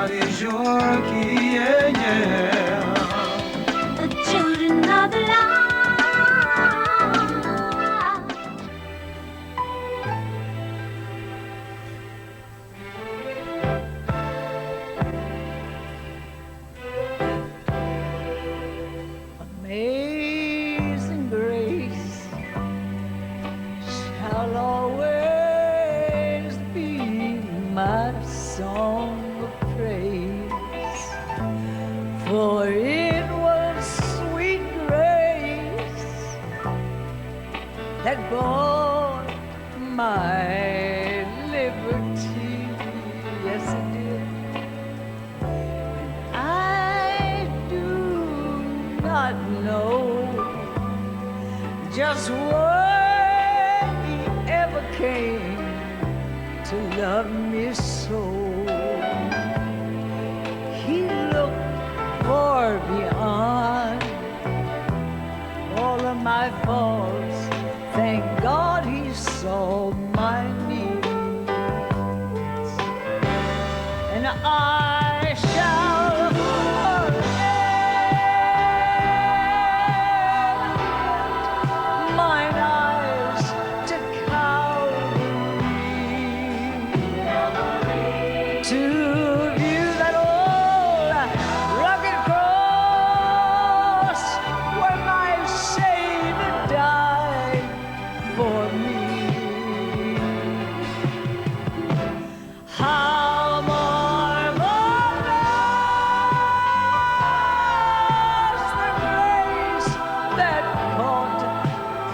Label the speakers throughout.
Speaker 1: God is your key, yeah, yeah.
Speaker 2: The children of the light.
Speaker 3: Amazing grace shall always be my song of praise, for it was sweet grace that bought my liberty. Yes, it did. I do not know just why he ever came to love me so. He looked far beyond all of my faults. Thank God he saw my needs. And I shall forever lift mine eyes to Calvary, to view that old rugged cross where my Savior died for me. How marvelous the grace that caught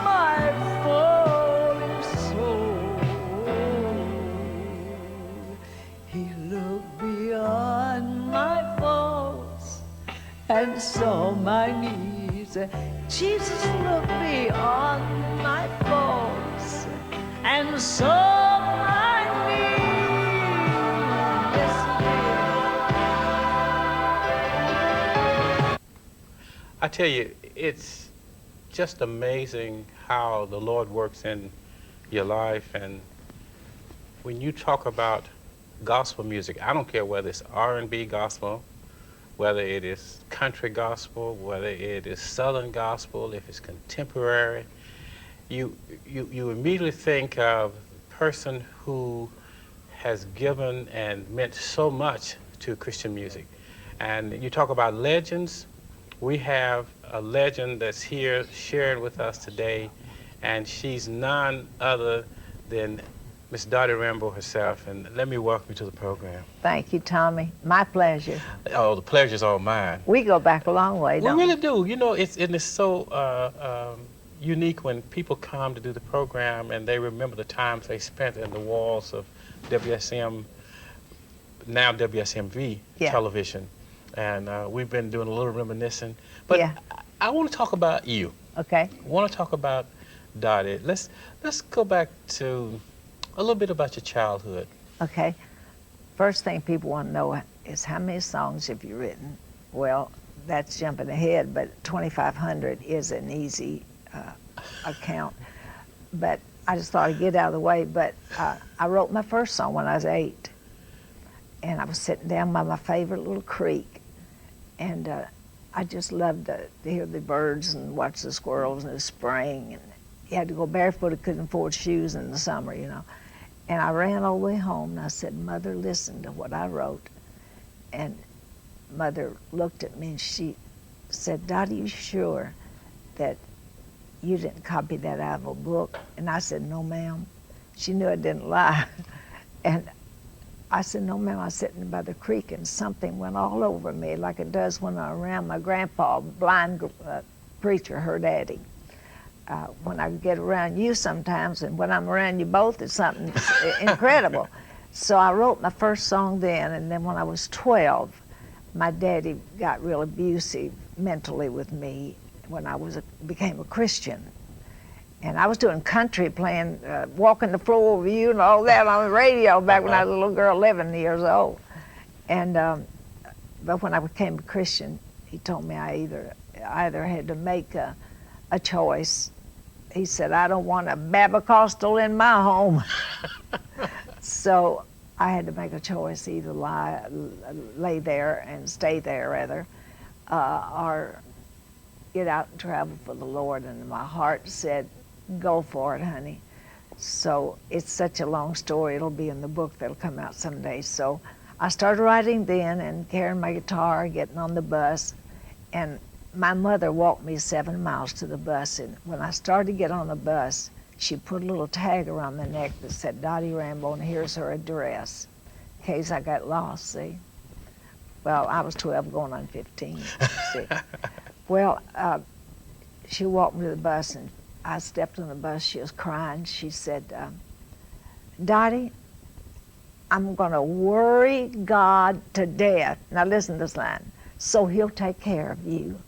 Speaker 3: my falling soul. He looked beyond my faults and saw my needs. Jesus looked beyond my faults and saw my needs. Yes, he did.
Speaker 4: I tell you, it's just amazing how the Lord works in your life. And when you talk about gospel music, I don't care whether it's R&B gospel, whether it is country gospel, whether it is Southern gospel, if it's contemporary, you immediately think of a person who has given and meant so much to Christian music. And you talk about legends. We have a legend that's here sharing with us today, and she's none other than Miss Dottie Rambo herself. And let me welcome you to the program.
Speaker 3: Thank you, Tommy. My pleasure.
Speaker 4: Oh, the pleasure's all mine.
Speaker 3: We go back a long way,
Speaker 4: We
Speaker 3: don't
Speaker 4: really do. You know, it's so unique when people come to do the program and they remember the times they spent in the walls of WSM, now WSMV
Speaker 3: Yeah.
Speaker 4: television. And we've been doing a little reminiscing. But
Speaker 3: Yeah.
Speaker 4: I want to talk about you.
Speaker 3: Okay.
Speaker 4: I want to talk about Dottie. Let's go back to a little bit about your childhood.
Speaker 3: Okay. First thing people want to know is how many songs have you written? Well, that's jumping ahead, but 2,500 is an easy account. But I just thought I'd get out of the way. But I wrote my first song when I was 8. And I was sitting down by my favorite little creek. And I just loved to hear the birds and watch the squirrels in the spring. And you had to go barefoot, I couldn't afford shoes in the summer, you know. And I ran all the way home and I said, Mother, listen to what I wrote. And Mother looked at me and she said, Dottie, you sure that you didn't copy that out of a book? And I said, no, ma'am. She knew I didn't lie. And I said, no, ma'am, I was sitting by the creek and something went all over me like it does when I'm around my grandpa, blind preacher, her daddy. When I get around you sometimes and when I'm around you both, it's something incredible. So I wrote my first song then, and then when I was 12, my daddy got real abusive mentally with me when I became a Christian. And I was doing country, playing Walking the Floor with You and all that on the radio back when I was a little girl, 11 years old. And but when I became a Christian, he told me I either had to make a choice. He said, I don't want a Babacostal in my home. So I had to make a choice, either lay there and stay there, rather, or get out and travel for the Lord. And my heart said, go for it, honey. So it's such a long story. It'll be in the book that'll come out someday. So I started writing then and carrying my guitar, getting on the bus. And my mother walked me 7 miles to the bus. And when I started to get on the bus, she put a little tag around the neck that said Dottie Rambo, and here's her address, in case I got lost, see? Well, I was 12 going on 15, see? Well, she walked me to the bus, and I stepped on the bus. She was crying. She said, Dottie, I'm going to worry God to death. Now listen to this line. So he'll take care of you.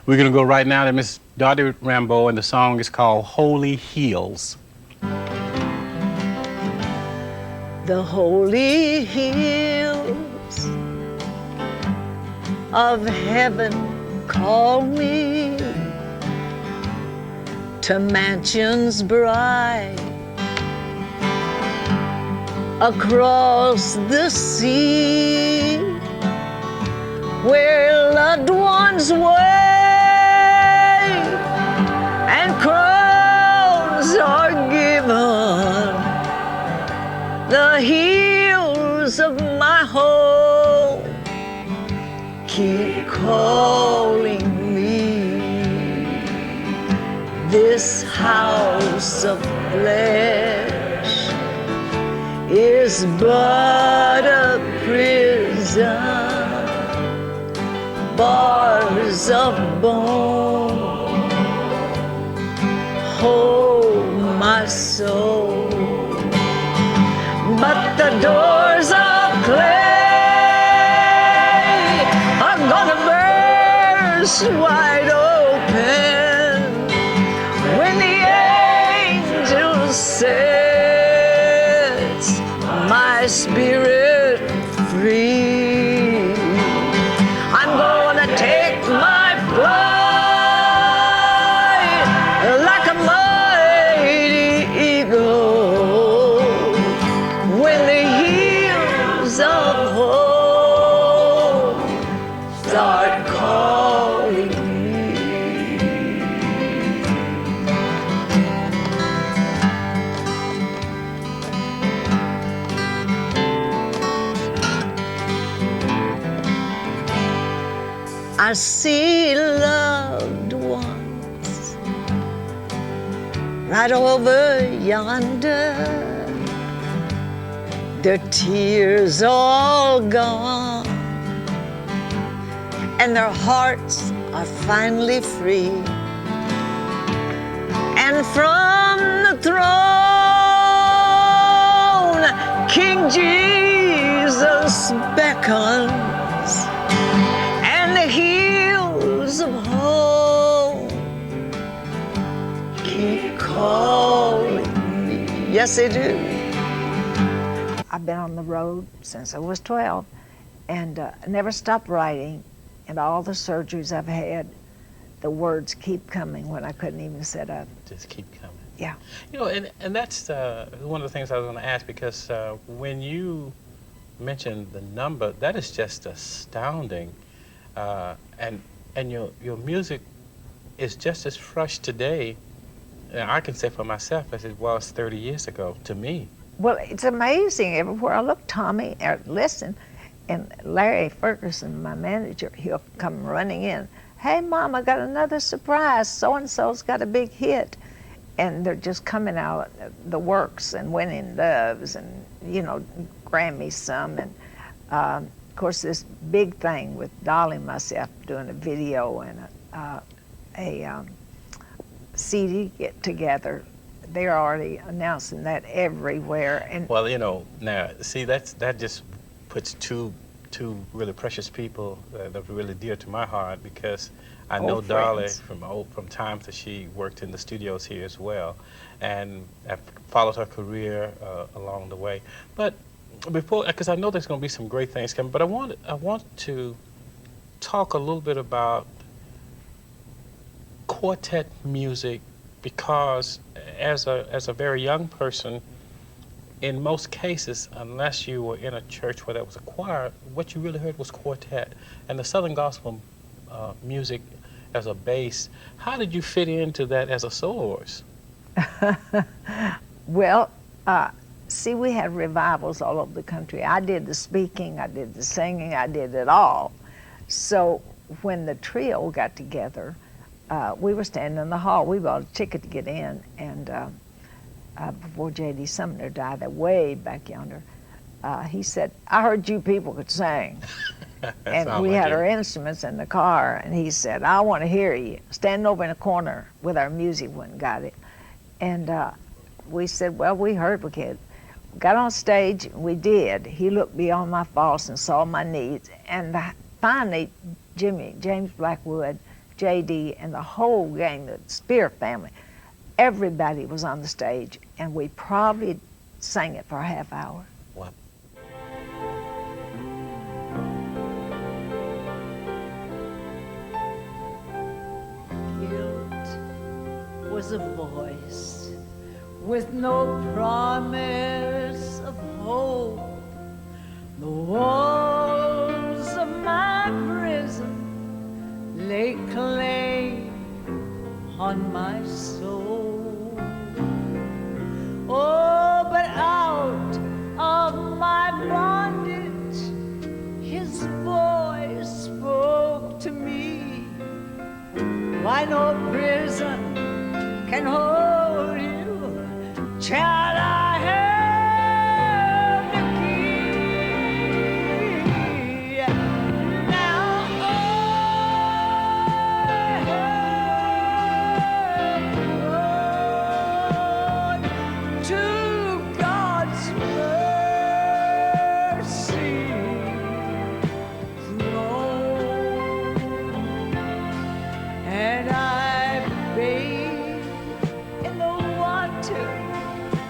Speaker 4: We're going to go right now to Miss Dottie Rambo, and the song is called Holy Hills.
Speaker 3: The holy hills of heaven call me to mansions bright across the sea, where loved ones wait and crowns are given. The hills of my home keep calling me. This house of flesh is but a prison, bars of bone hold my soul. But the doors of clay are gonna burst wide open when the angel sets my spirit free. I'm gonna take my flight like a mighty eagle when the hills of hope start calling me. I see loved ones right over yonder, their tears all gone, and their hearts are finally free. And from the throne, King Jesus beckons, and the hills of home keep calling me. Yes, they do. I've been on the road since I was 12 and never stopped writing. And all the surgeries I've had, the words keep coming when I couldn't even sit up.
Speaker 4: Just keep coming.
Speaker 3: Yeah.
Speaker 4: You know, and that's one of the things I was going to ask, because when you mentioned the number, that is just astounding. And your music is just as fresh today, and I can say for myself, as it was 30 years ago to me.
Speaker 3: Well, it's amazing. Everywhere I look, Tommie, listen, and Larry Ferguson, my manager, he'll come running in. Hey, Mom, I got another surprise. So-and-so's got a big hit. And they're just coming out the works and winning loves and, you know, Grammys some. And, of course, this big thing with Dolly and myself doing a video and a CD get together. They're already announcing that everywhere. And
Speaker 4: well, you know, now see that just puts two really precious people that are really dear to my heart, because I know Dolly from times that she worked in the studios here as well, and I've followed her career along the way. But before, because I know there's going to be some great things coming, but I want to talk a little bit about quartet music, because as a very young person, in most cases, unless you were in a church where there was a choir, what you really heard was quartet. And the Southern gospel music as a base, how did you fit into that as a soloist?
Speaker 3: Well, see, we had revivals all over the country. I did the speaking, I did the singing, I did it all. So when the trio got together, we were standing in the hall. We bought a ticket to get in, and before J.D. Sumner died, way back yonder, he said, "I heard you people could sing." And we had our instruments in the car, and he said, "I want to hear you." Standing over in a corner with our music, went and got it. And we said, "Well, we heard we could." Got on stage, we did. He looked beyond my faults and saw my needs. And finally, James Blackwood, J.D., and the whole gang, the Spear family, everybody was on the stage, and we probably sang it for a half hour.
Speaker 4: Wow.
Speaker 3: Guilt was a voice with no promise of hope. The walls of my prison lay claim on my soul. Oh, but out of my bondage, his voice spoke to me. Why no prison can hold you, child, I have the key. Now I have to God's mercy throne, and I bathe in the water.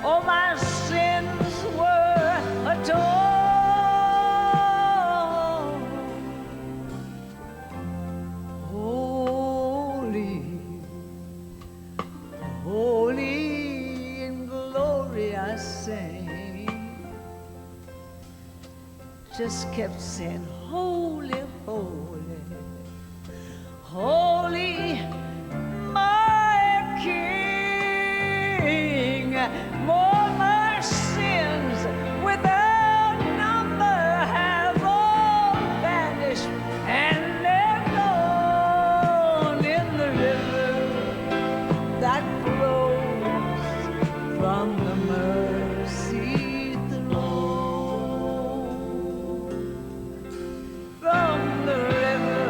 Speaker 3: All my sins were atoned. Holy, holy in glory I sing. Just kept saying, holy, holy, holy, my King. More my sins without number have all vanished, and they're gone in the river that flows from the mercy throne. From the river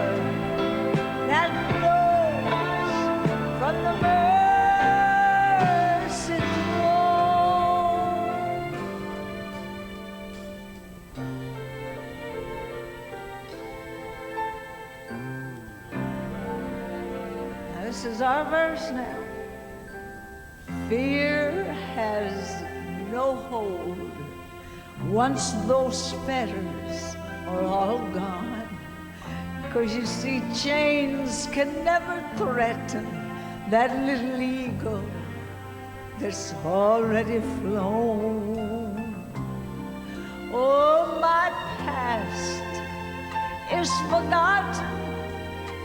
Speaker 3: that flows from the mercy This is our verse now. Fear has no hold once those fetters are all gone. 'Cause you see, chains can never threaten that little eagle that's already flown. Oh, my past is forgotten.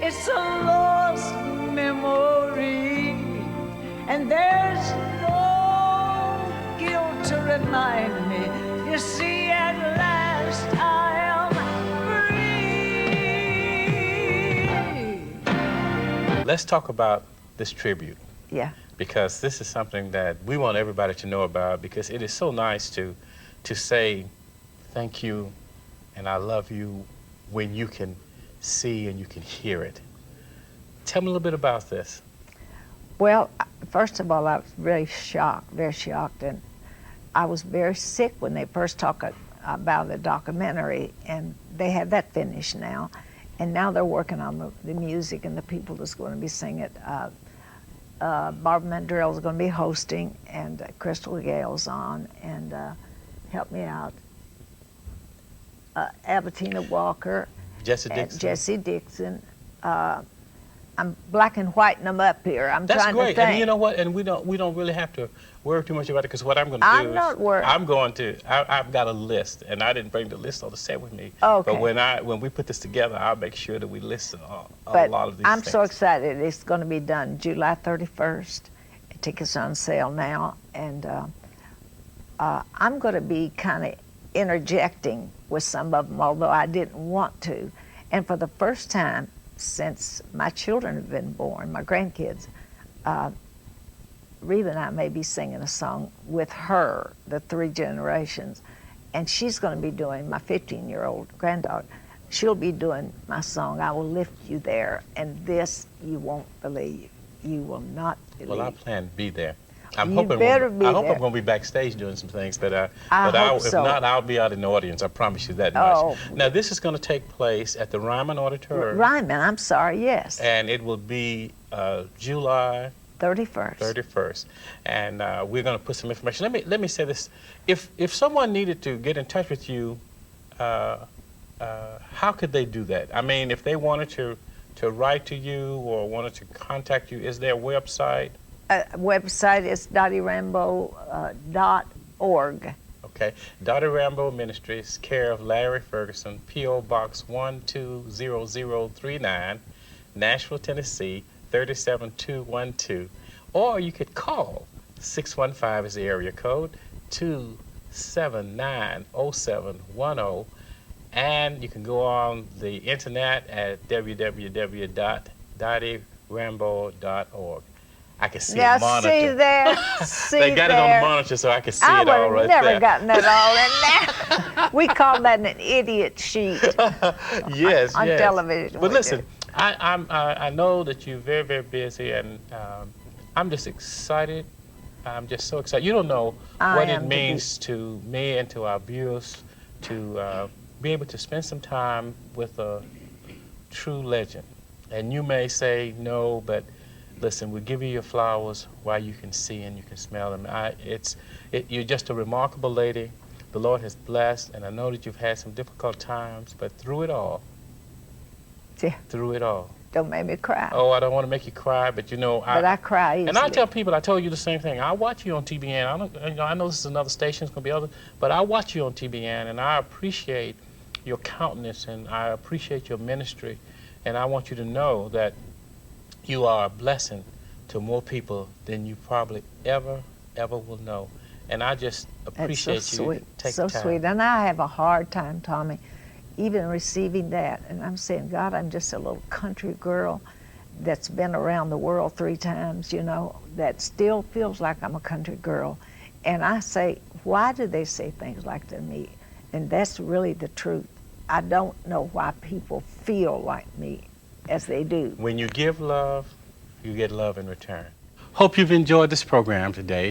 Speaker 3: It's a lost memory, and there's no guilt to remind me. You see, at last I am free.
Speaker 4: Let's talk about this tribute.
Speaker 3: Yeah.
Speaker 4: Because this is something that we want everybody to know about, because it is so nice to say thank you and I love you when you can see and you can hear it. Tell me a little bit about this.
Speaker 3: Well, first of all, I was very shocked, and I was very sick when they first talked about the documentary, and they had that finished now, and now they're working on the music and the people that's going to be singing it. Barbara Mandrell is going to be hosting, and Crystal Gale's on, and help me out, Albertina Walker,
Speaker 4: Jesse Dixon.
Speaker 3: Jesse Dixon. I'm black and whiting them up here. I'm
Speaker 4: That's
Speaker 3: trying
Speaker 4: great.
Speaker 3: to think.
Speaker 4: And you know what? And we don't really have to worry too much about it, because what I'm going to do
Speaker 3: I'm not worried.
Speaker 4: I've got a list, and I didn't bring the list on the set with me.
Speaker 3: Okay.
Speaker 4: But when we put this together, I'll make sure that we listen a
Speaker 3: But
Speaker 4: lot of these
Speaker 3: I'm
Speaker 4: things.
Speaker 3: so excited. It's going to be done July 31st. Tickets are on sale now, and I'm going to be kind of interjecting with some of them, although I didn't want to. And for the first time since my children have been born, my grandkids, Reba and I may be singing a song with her, the 3 generations, and she's going to be doing, my 15-year-old granddaughter, she'll be doing my song, I Will Lift You There, and this you won't believe. You will not believe.
Speaker 4: Well, I plan to be there.
Speaker 3: You better be
Speaker 4: I hope
Speaker 3: there.
Speaker 4: I'm going to be backstage doing some things, but
Speaker 3: I hope
Speaker 4: if
Speaker 3: so.
Speaker 4: not, I'll be out in the audience. I promise you that much.
Speaker 3: Oh.
Speaker 4: Now, this is going to take place at the Ryman Auditorium.
Speaker 3: Ryman, I'm sorry, yes.
Speaker 4: And it will be July
Speaker 3: 31st.
Speaker 4: And we're going to put some information. Let me say this: if someone needed to get in touch with you, how could they do that? I mean, if they wanted to write to you or wanted to contact you, is there a website?
Speaker 3: Website is dottierambo.org.
Speaker 4: Okay, Dottie Rambo Ministries, care of Larry Ferguson, P.O. Box 120039, Nashville, Tennessee 37212. Or you could call 615 is the area code 2790710, and you can go on the internet at www.dottierambo.org. I can see
Speaker 3: Now
Speaker 4: a monitor.
Speaker 3: see there, see
Speaker 4: They got
Speaker 3: there.
Speaker 4: it on the monitor so I can see
Speaker 3: I
Speaker 4: it
Speaker 3: would
Speaker 4: all
Speaker 3: have
Speaker 4: right
Speaker 3: never
Speaker 4: there.
Speaker 3: gotten that all in there. We call that an idiot sheet
Speaker 4: Yes,
Speaker 3: on
Speaker 4: yes.
Speaker 3: television.
Speaker 4: But
Speaker 3: we
Speaker 4: listen,
Speaker 3: do.
Speaker 4: I know that you're very, very busy, and I'm just excited. I'm just so excited. You don't know what it means to me and to our viewers to be able to spend some time with a true legend. And you may say no, but listen, we'll give you your flowers while you can see and you can smell them. You're just a remarkable lady. The Lord has blessed, and I know that you've had some difficult times, but through it all,
Speaker 3: Don't make me cry.
Speaker 4: Oh, I don't want to make you cry, but you know,
Speaker 3: But I cry easily.
Speaker 4: And I tell people, I told you the same thing. I watch you on TBN. I know this is another station, it's going to be other, but I watch you on TBN, and I appreciate your countenance, and I appreciate your ministry, and I want you to know that you are a blessing to more people than you probably ever will know. And I just appreciate
Speaker 3: That's so
Speaker 4: you
Speaker 3: sweet.
Speaker 4: taking
Speaker 3: So
Speaker 4: time.
Speaker 3: sweet. And I have a hard time, Tommie, even receiving that. And I'm saying, God, I'm just a little country girl that's been around the world 3 times, you know, that still feels like I'm a country girl. And I say, why do they say things like that to me? And that's really the truth. I don't know why people feel like me as they do.
Speaker 4: When you give love, you get love in return. Hope you've enjoyed this program today.